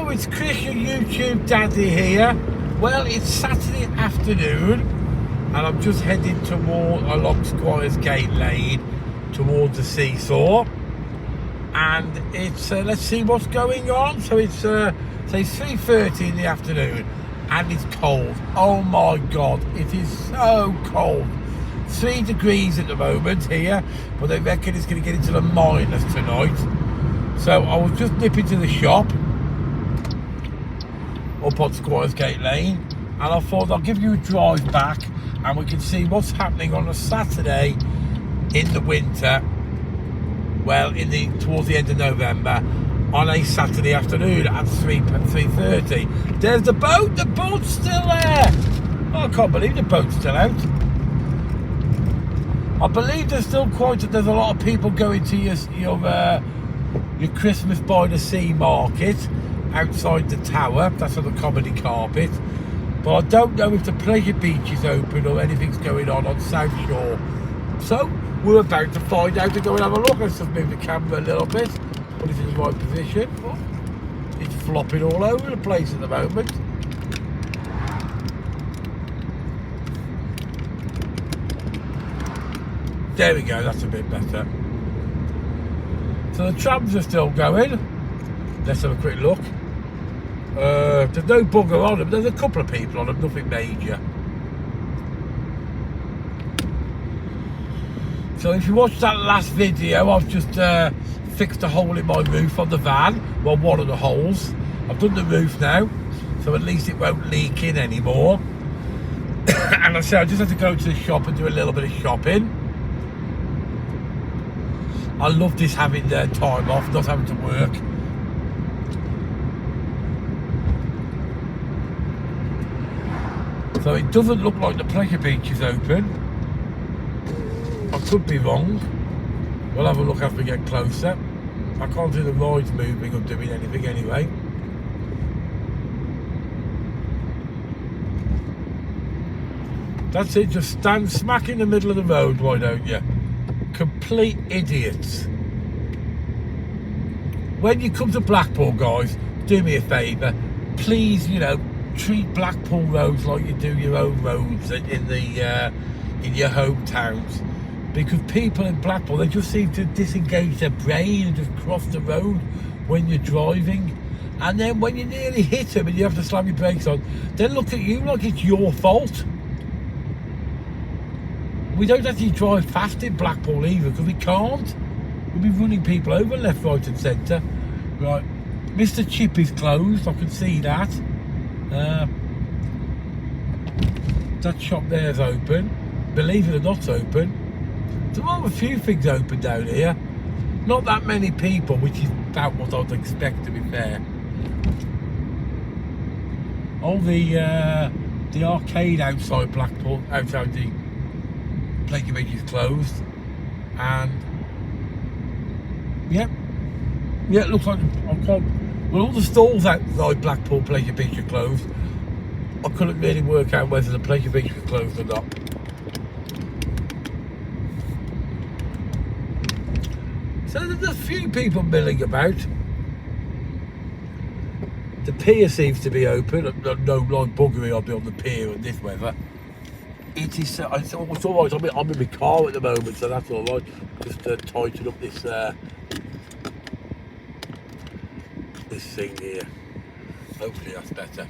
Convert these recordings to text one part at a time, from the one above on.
Hello, it's Chris, your YouTube daddy here. Well, it's Saturday afternoon and I'm just heading along Squires Gate Lane towards the seesaw. And it's, let's see what's going on. So it's, say 3:30 in the afternoon and it's cold. Oh my God, it is so cold. 3 degrees at the moment here, but they reckon it's going to get into the minus tonight. So I was just nipping to the shop up on Squires Gate Lane, and I thought I'll give you a drive back and we can see what's happening on a Saturday in the winter, well, towards the end of November, on a Saturday afternoon at 3:30. There's the boat's still there. Oh, I can't believe the boat's still out. I believe there's a lot of people going to your Christmas by the Sea market outside the tower. That's on the comedy carpet, but I don't know if the pleasure beach is open or anything's going on South Shore. So we're about to find out to go and have a look. Let's just move the camera a little bit, put it in the right position. Oh, it's flopping all over the place at the moment. There we go, that's a bit better. So the trams are still going. Let's have a quick look. There's no bugger on them. There's a couple of people on them, nothing major. So if you watched that last video, I've just fixed a hole in my roof on the van. Well, one of the holes. I've done the roof now, so at least it won't leak in anymore. And I said I just had to go to the shop and do a little bit of shopping. I love this, having time off, not having to work. So it doesn't look like the pleasure beach is open. I could be wrong. We'll have a look as we get closer. I can't see the rides moving or doing anything anyway. That's it, just stand smack in the middle of the road, why don't you? Complete idiots. When you come to Blackpool, guys, do me a favour, please, treat Blackpool roads like you do your own roads in your hometowns, because people in Blackpool, they just seem to disengage their brain and just cross the road when you're driving, and then when you nearly hit them and you have to slam your brakes on, they look at you like it's your fault. We don't actually drive fast in Blackpool either, because we can't. We'll be running people over left, right and centre. Right, Mr. Chip is closed, I can see that. That shop there's open. Believe it or not, open. There are a few things open down here. Not that many people, which is about what I'd expect, to be fair. All the arcade outside Blackpool, outside the pleasure beach, is closed, and yeah, it looks like well, all the stalls outside Blackpool pleasure beach are closed. I couldn't really work out whether the pleasure beach was closed or not. So there's a few people milling about. The pier seems to be open. No like buggery, I'll be on the pier in this weather. It's all right. I'm in my car at the moment, so that's all right. Just tighten up this thing here. Hopefully that's better.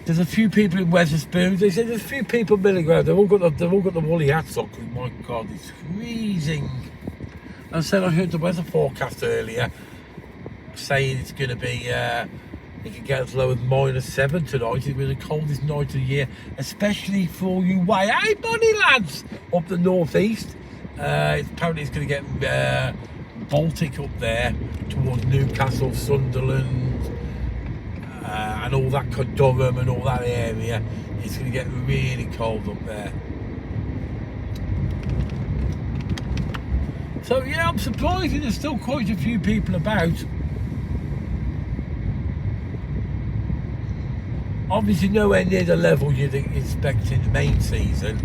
There's a few people in Wetherspoons. They said there's a few people milling around. They've all got the woolly hats on, because my God, it's freezing. And I said I heard the weather forecast earlier saying it's going to be. It can get as low as -7 tonight. It'll be the coldest night of the year, especially for you way bunny lads up the northeast. Apparently it's going to get Baltic up there towards Newcastle, Sunderland, and all that, Durham and all that area. It's going to get really cold up there. So yeah, I'm surprised there's still quite a few people about. Obviously nowhere near the level you'd expect in the main season.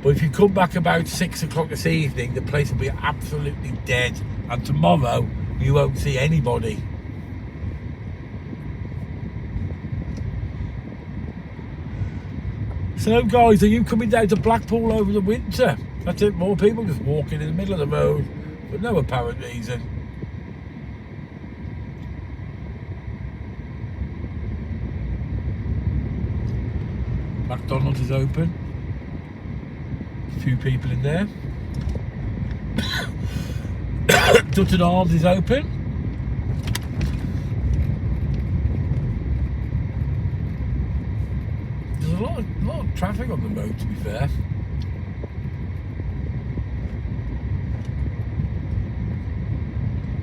But if you come back about 6 o'clock this evening, the place will be absolutely dead. And tomorrow, you won't see anybody. So guys, are you coming down to Blackpool over the winter? That's it, more people just walking in the middle of the road for no apparent reason. McDonald's is open. A few people in there. Dutton Arms is open. There's a lot of traffic on the road, to be fair.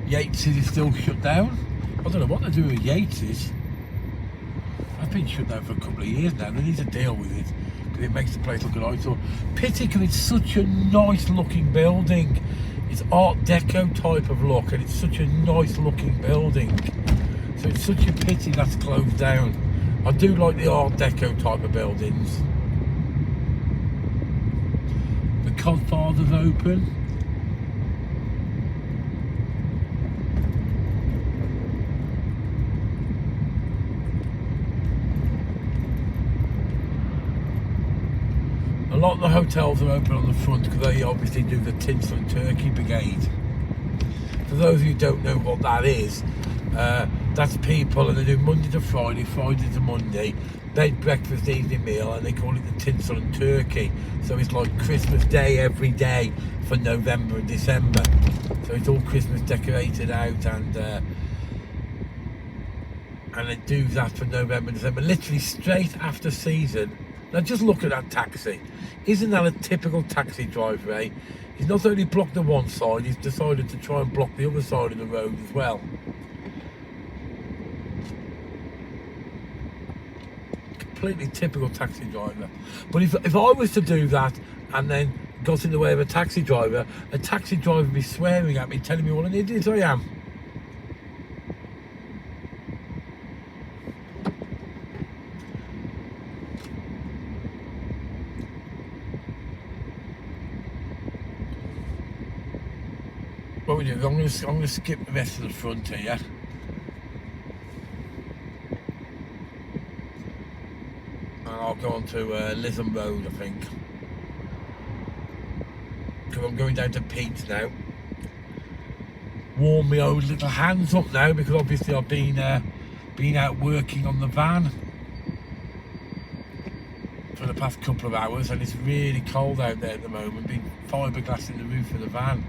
Yates is still shut down. I don't know what they're doing with Yates. I've been shut down for a couple of years now. They need to deal with it because it makes the place look an eyesore. Pity because it's such a nice looking building. It's Art Deco type of look, and it's such a nice looking building. So it's such a pity that's closed down. I do like the Art Deco type of buildings. The Codfather's open. A lot of the hotels are open on the front because they obviously do the Tinsel and Turkey Brigade. For those of you who don't know what that is, that's people, and they do Monday to Friday, Friday to Monday, bed, breakfast, evening meal, and they call it the Tinsel and Turkey. So it's like Christmas Day every day for November and December. So it's all Christmas decorated out, and they do that for November and December, literally straight after season. Now just look at that taxi. Isn't that a typical taxi driver, eh? He's not only blocked the one side, he's decided to try and block the other side of the road as well. Completely typical taxi driver. But if I was to do that and then got in the way of a taxi driver would be swearing at me, telling me what an idiot I am. What we do, I'm going to skip the rest of the front here. And I'll go on to Lytham Road, I think. Because I'm going down to Pete's now. Warm my old little hands up now, because obviously I've been out working on the van for the past couple of hours, and it's really cold out there at the moment. Been fiberglass in the roof of the van.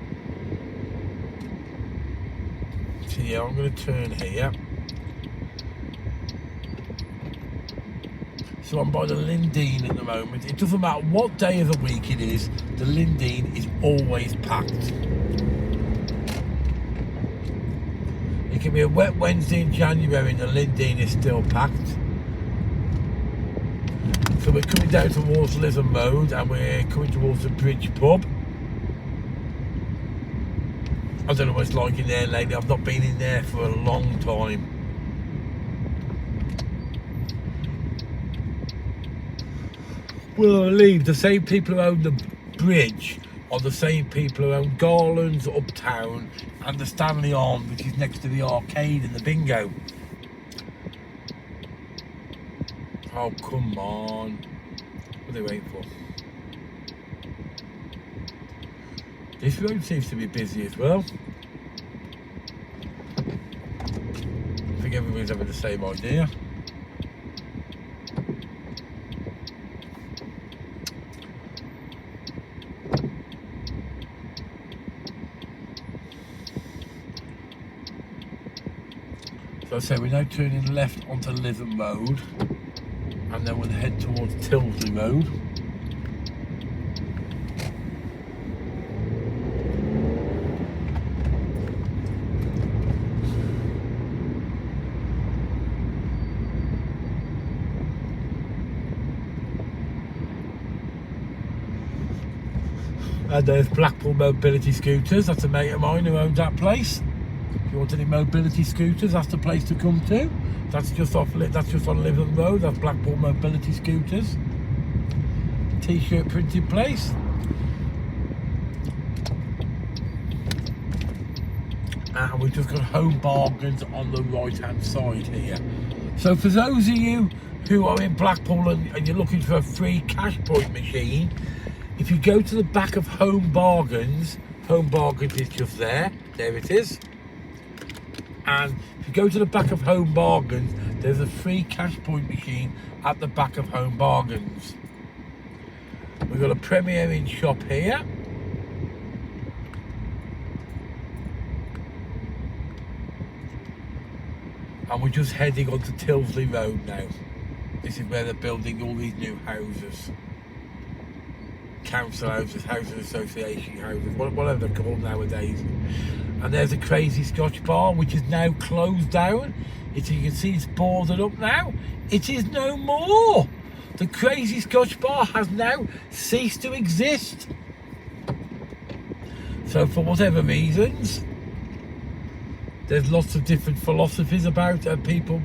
So yeah, I'm going to turn here. So I'm by the Lindeen at the moment. It doesn't matter what day of the week it is, the Lindeen is always packed. It can be a wet Wednesday in January and the Lindeen is still packed. So we're coming down towards Lytham Road and we're coming towards the Bridge Pub. I don't know what it's like in there lately. I've not been in there for a long time. Well, I believe the same people who own the bridge are the same people who own Garland's Uptown and the Stanley Arms, which is next to the arcade and the bingo. Oh, come on. What are they waiting for? This road seems to be busy as well. I think everybody's having the same idea. So I say we're now turning left onto Lytham Road and then we'll head towards Tilsley Road. And there's Blackpool Mobility Scooters. That's a mate of mine who owns that place. If you want any mobility scooters, that's the place to come to. That's just on Lytham Road. That's Blackpool Mobility Scooters. t-shirt printing place. And we've just got Home Bargains on the right hand side here. So for those of you who are in Blackpool and you're looking for a free cash point machine, if you go to the back of Home Bargains is just there it is. And if you go to the back of Home Bargains, there's a free cash point machine at the back of Home Bargains. We've got a Premier Inn shop here. And we're just heading onto Tilsley Road now. This is where they're building all these new houses. Council houses, housing association houses, whatever they're called nowadays. And there's a Crazy Scotch Bar, which is now closed down. You can see it's boarded up now. It is no more. The Crazy Scotch Bar has now ceased to exist. So for whatever reasons, there's lots of different philosophies about it, people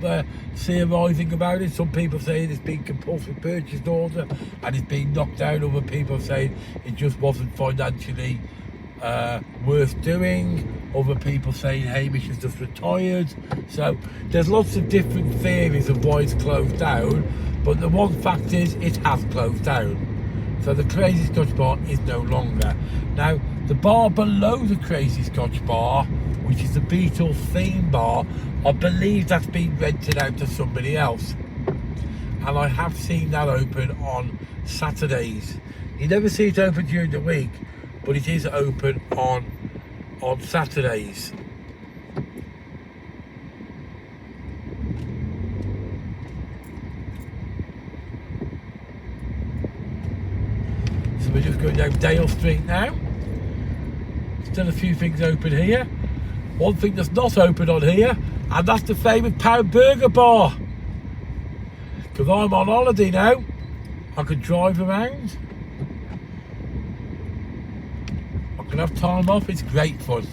theorising about it. Some people saying it's been compulsory purchase order and it's been knocked down. Other people saying it just wasn't financially worth doing. Other people saying Hamish has just retired. So there's lots of different theories of why it's closed down. But the one fact is it has closed down. So the Crazy Scotch Bar is no longer. Now the bar below the Crazy Scotch Bar, which is the Beatles theme bar, I believe that's been rented out to somebody else. And I have seen that open on Saturdays. You never see it open during the week, but it is open on Saturdays. So we're just going down Dale Street now. Still a few things open here. One thing that's not open on here, and that's the famous Pound Burger Bar. Because I'm on holiday now, I can drive around. I can have time off, it's great fun.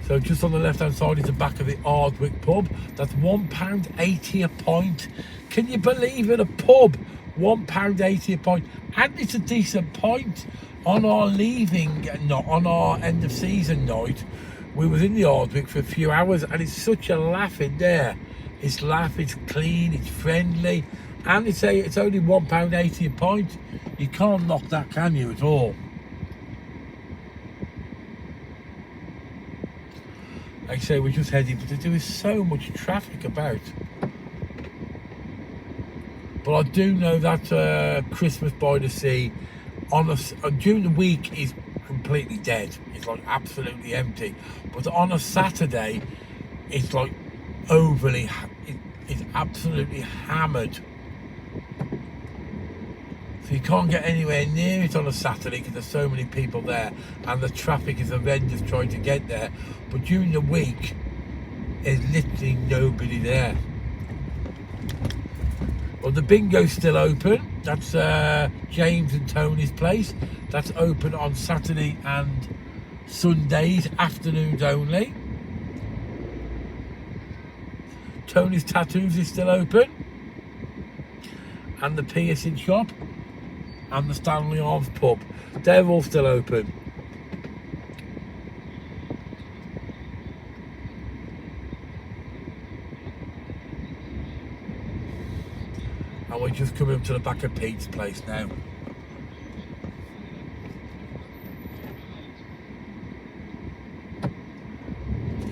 So just on the left hand side is the back of the Ardwick pub. That's £1.80 a pint. Can you believe it? A pub, £1.80 a pint. And it's a decent pint. On our leaving, not on our end of season night, we was in the Ardwick for a few hours, and it's such a laugh in there. It's clean, it's friendly, and it's only £1.80 a pint. You can't knock that, can you, at all? Like I say, we're just heading, but there is so much traffic about. But I do know that Christmas by the Sea during the week is completely dead. It's like absolutely empty. But on a Saturday, it's like it's absolutely hammered. So you can't get anywhere near it on a Saturday because there's so many people there, and the traffic is horrendous trying to get there. But during the week, there's literally nobody there. Well, the bingo's still open. That's James and Tony's place. That's open on Saturday and Sundays, afternoons only. Tony's Tattoos is still open. And the piercing shop. And the Stanley Arms pub. They're all still open. And we're just coming up to the back of Pete's place now.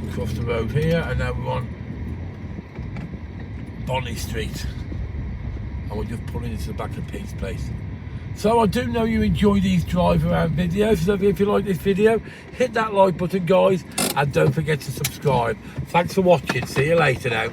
Across the road here, and now we're on Bonnie Street. And we're just pulling into the back of Pete's place. So I do know you enjoy these drive around videos. So if you like this video, hit that like button, guys, and don't forget to subscribe. Thanks for watching. See you later now.